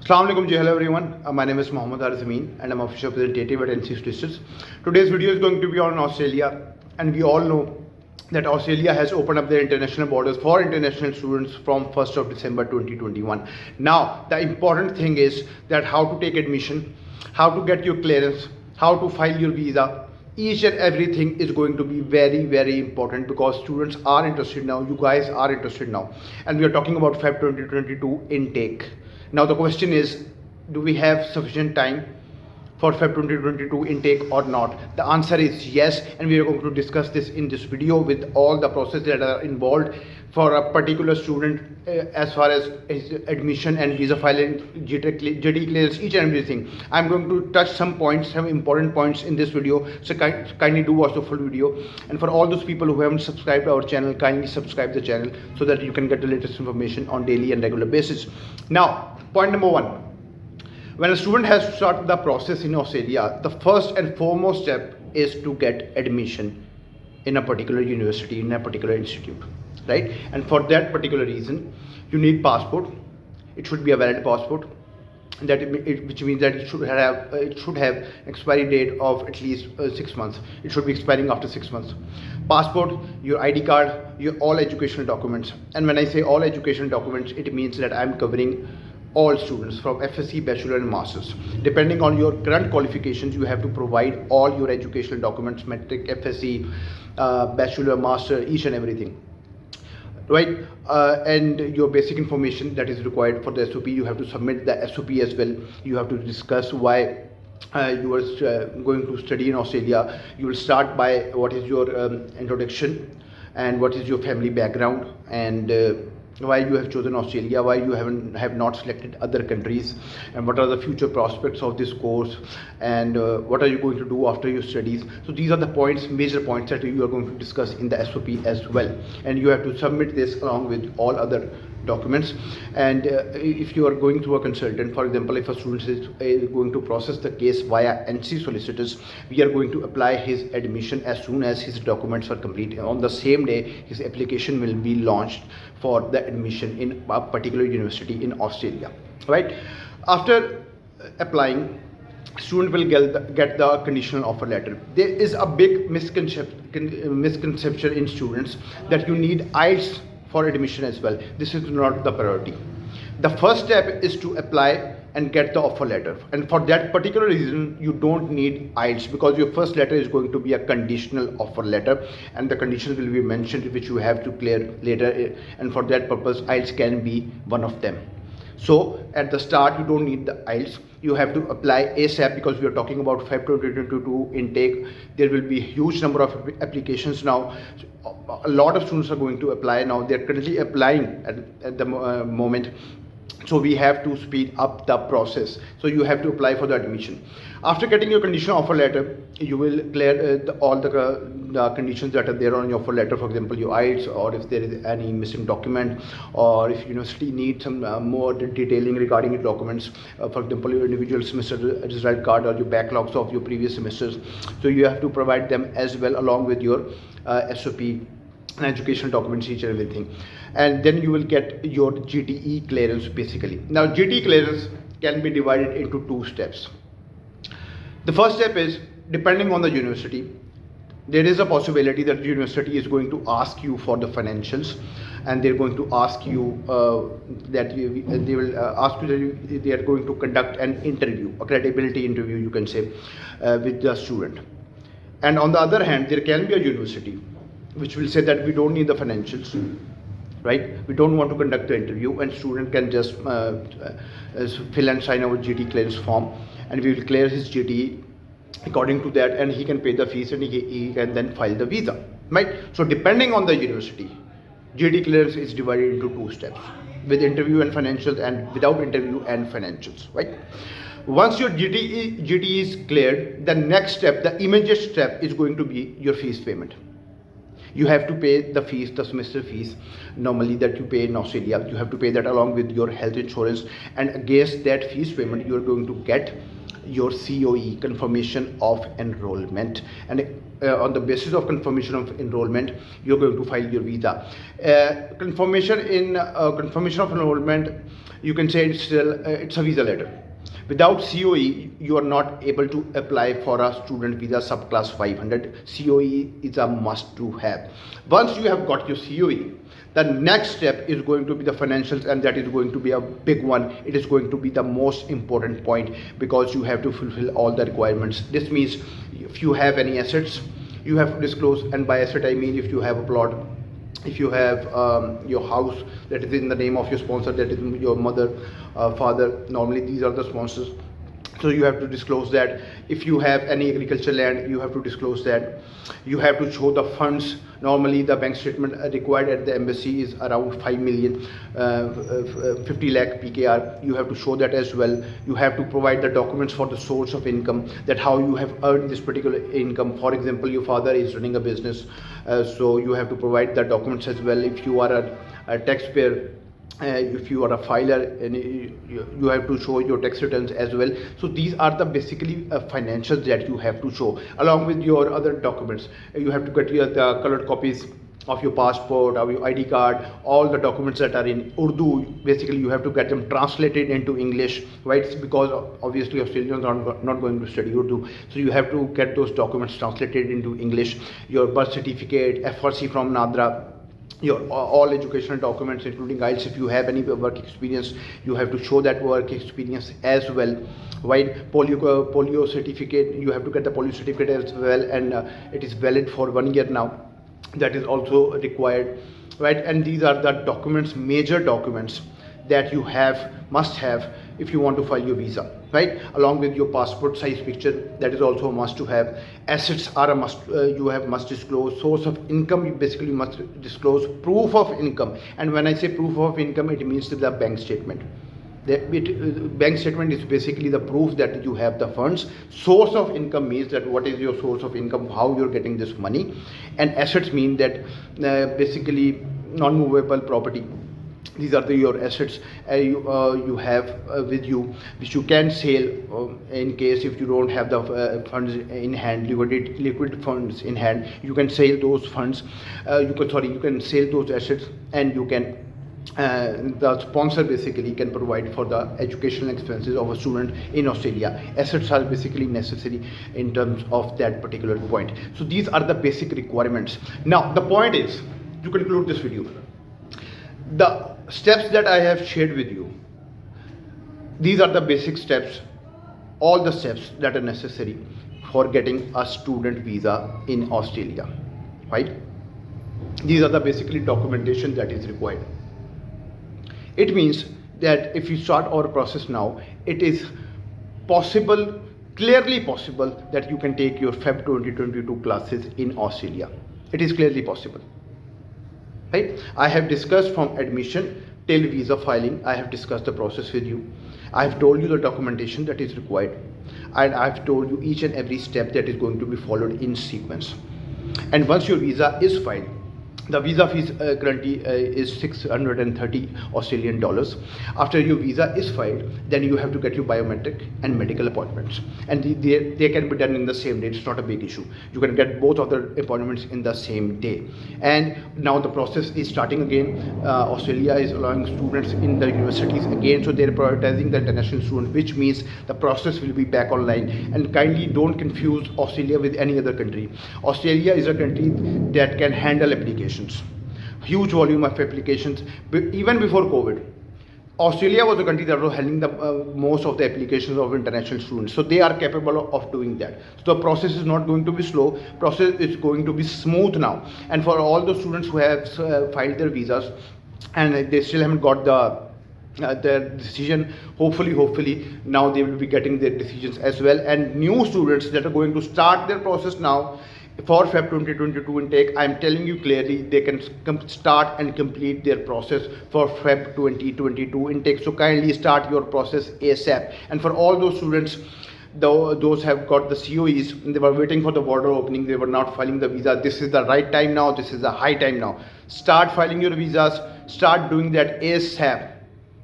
Assalamu alaikum, hello everyone. My name is Mohammad Arzameen and I'm official representative at NC Statistics. Today's video is going to be on Australia, and we all know that Australia has opened up their international borders for international students from 1st of December 2021. Now, the important thing is that how to take admission, how to get your clearance, how to file your visa. Each and everything is going to be very important because students are interested now, you guys are interested now, and we are talking about FEB 2022 intake. Now the question is, do we have sufficient time for FEB 2022 intake or not? The answer is yes, and we are going to discuss this in this video with all the processes that are involved for a particular student as far as his admission and visa filing, GD clearance, each and everything. I'm going to touch some points, some important points in this video, so kindly do watch the full video. And for all those people who haven't subscribed to our channel, kindly subscribe the channel so that you can get the latest information on daily and regular basis. Now, point number one. When a student has started the process in Australia, the first and foremost step is to get admission in a particular university, in a particular institute, right? And for that particular reason, you need passport. It should be a valid passport, which means that it should have expiry date of at least 6 months. It should be expiring after 6 months. Passport, your ID card, your all educational documents. And when I say all educational documents, it means that I'm covering all students from FSc, bachelor and masters. Depending on your current qualifications, you have to provide all your educational documents, metric, FSc, bachelor, master, each and everything, right? And your basic information that is required for the SOP, you have to submit the SOP as well. You have to discuss why you are going to study in Australia. You will start by what is your introduction and what is your family background, and why you have chosen Australia, why you have not selected other countries, and what are the future prospects of this course, and what are you going to do after your studies. So these are the points, major points that you are going to discuss in the SOP as well, and you have to submit this along with all other documents. And if you are going through a consultant, for example, if a student is going to process the case via NC solicitors, we are going to apply his admission as soon as his documents are complete. On the same day, his application will be launched for the admission in a particular university in Australia, right? After applying, student will get the conditional offer letter. There is a big misconception in students that you need IELTS for admission as well. This is not the priority. The first step is to apply and get the offer letter, and for that particular reason you don't need IELTS, because your first letter is going to be a conditional offer letter, and the conditions will be mentioned which you have to clear later, and for that purpose IELTS can be one of them. So at the start you don't need the IELTS. You have to apply ASAP because we are talking about FEB 2022 intake. There will be a huge number of applications now. A lot of students are going to apply now. They're currently applying at the moment. So we have to speed up the process. So you have to apply for the admission. After getting your conditional offer letter, you will clear all the conditions that are there on your offer letter. For example, your IELTS, or if there is any missing document, or if university needs some more detailing regarding your documents. For example, your individual semester result card or your backlogs of your previous semesters. So you have to provide them as well along with your SOP and educational documents, each and everything. And then you will get your GTE clearance basically. Now GTE clearance can be divided into two steps. The first step is, depending on the university, there is a possibility that the university is going to ask you for the financials, and they're going to ask you they are going to conduct an interview, a credibility interview you can say, with the student. And on the other hand, there can be a university which will say that we don't need the financials, right? We don't want to conduct the interview, and student can just fill and sign our GT clearance form, and we will clear his GT according to that, and he can pay the fees, and he can then file the visa, right? So depending on the university, GT clearance is divided into two steps, with interview and financials, and without interview and financials, right? Once your GT is cleared, the next step, the immediate step, is going to be your fees payment. You have to pay the fees, the semester fees normally that you pay in Australia. You have to pay that along with your health insurance, and against that fees payment you are going to get your COE, confirmation of enrollment. And on the basis of confirmation of enrollment, you're going to file your visa. Confirmation of enrollment, you can say it's a visa letter. Without COE, you are not able to apply for a student visa subclass 500. COE is a must to have. Once you have got your COE, the next step is going to be the financials, and that is going to be a big one. It is going to be the most important point because you have to fulfill all the requirements. This means if you have any assets, you have to disclose, and by asset I mean if you have a plot, if you have your house that is in the name of your sponsor, that is your mother, father, normally these are the sponsors, so you have to disclose that. If you have any agricultural land, you have to disclose that. You have to show the funds. Normally the bank statement required at the embassy is around 5 million, 50 lakh PKR. You have to show that as well. You have to provide the documents for the source of income, that how you have earned this particular income. For example, your father is running a business, so you have to provide the documents as well. If you are a taxpayer, if you are a filer, and you have to show your tax returns as well. So these are the basically financials that you have to show along with your other documents. You have to get the colored copies of your passport, of your ID card, all the documents that are in Urdu. Basically you have to get them translated into English, right? Because obviously Australians are not going to study Urdu, so you have to get those documents translated into English. Your birth certificate, FRC from Nadra, your all educational documents including IELTS. If you have any work experience, you have to show that work experience as well, right? Polio certificate, you have to get the polio certificate as well, and it is valid for 1 year now. That is also required, right? And these are the documents, major documents that you must have if you want to file your visa, right? Along with your passport size picture, that is also a must to have. Assets are a must, must disclose. Source of income, you basically must disclose. Proof of income, and when I say proof of income, it means the bank statement. Bank statement is basically the proof that you have the funds. Source of income means that what is your source of income, how you're getting this money. And assets mean that basically non-movable property. These are your assets you have with you, which you can sell in case if you don't have the funds in hand, liquid funds in hand. You can sell those funds. You can sell those assets, and you can. The sponsor basically can provide for the educational expenses of a student in Australia. Assets are basically necessary in terms of that particular point. So these are the basic requirements. Now the point is, to conclude this video, the steps that I have shared with you, these are the basic steps, all the steps that are necessary for getting a student visa in Australia, right? These are the basically documentation that is required. It means that if you start our process now, it is possible, clearly possible, that you can take your FEB 2022 classes in Australia. It is clearly possible, right? I have discussed from admission till visa filing. I have discussed the process with you. I have told you the documentation that is required, and I have told you each and every step that is going to be followed in sequence. And once your visa is filed, the visa fees currently is 630 Australian dollars. After your visa is filed, then you have to get your biometric and medical appointments, and they can be done in the same day. It's not a big issue. You can get both of the appointments in the same day. And now the process is starting again. Australia is allowing students in the universities again, so they're prioritizing the international students, which means the process will be back online. And kindly don't confuse Australia with any other country. Australia is a country that can handle applications, huge volume of applications. Even before COVID, Australia was a country that was handling the most of the applications of international students, so they are capable of doing that. So the process is not going to be slow, process is going to be smooth now. And for all the students who have filed their visas and they still haven't got their decision, hopefully now they will be getting their decisions as well. And new students that are going to start their process now for FEB 2022 intake, I am telling you clearly, they can start and complete their process for FEB 2022 intake. So kindly start your process ASAP. And for all those students, those have got the COEs, and they were waiting for the border opening, they were not filing the visa, this is the right time now, this is the high time now. Start filing your visas, start doing that ASAP.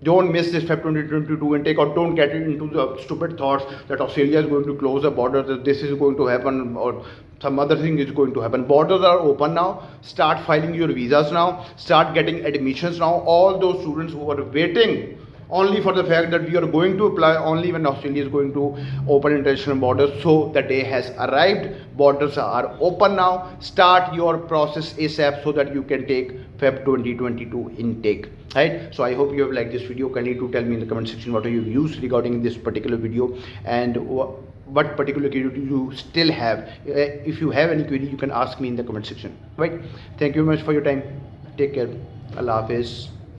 Don't miss this Feb 2022 intake, or don't get into the stupid thoughts that Australia is going to close the border, that this is going to happen, or some other thing is going to happen. Borders are open now. Start filing your visas now. Start getting admissions now. All those students who are waiting only for the fact that we are going to apply only when Australia is going to open international borders. So the day has arrived. Borders are open now. Start your process ASAP so that you can take Feb 2022 intake. Right. So I hope you have liked this video. Kindly to tell me in the comment section what are your views regarding this particular video, and what particular query do you still have. If you have any query, you can ask me in the comment section. Right. Thank you very much for your time. Take care. Allah Hafiz.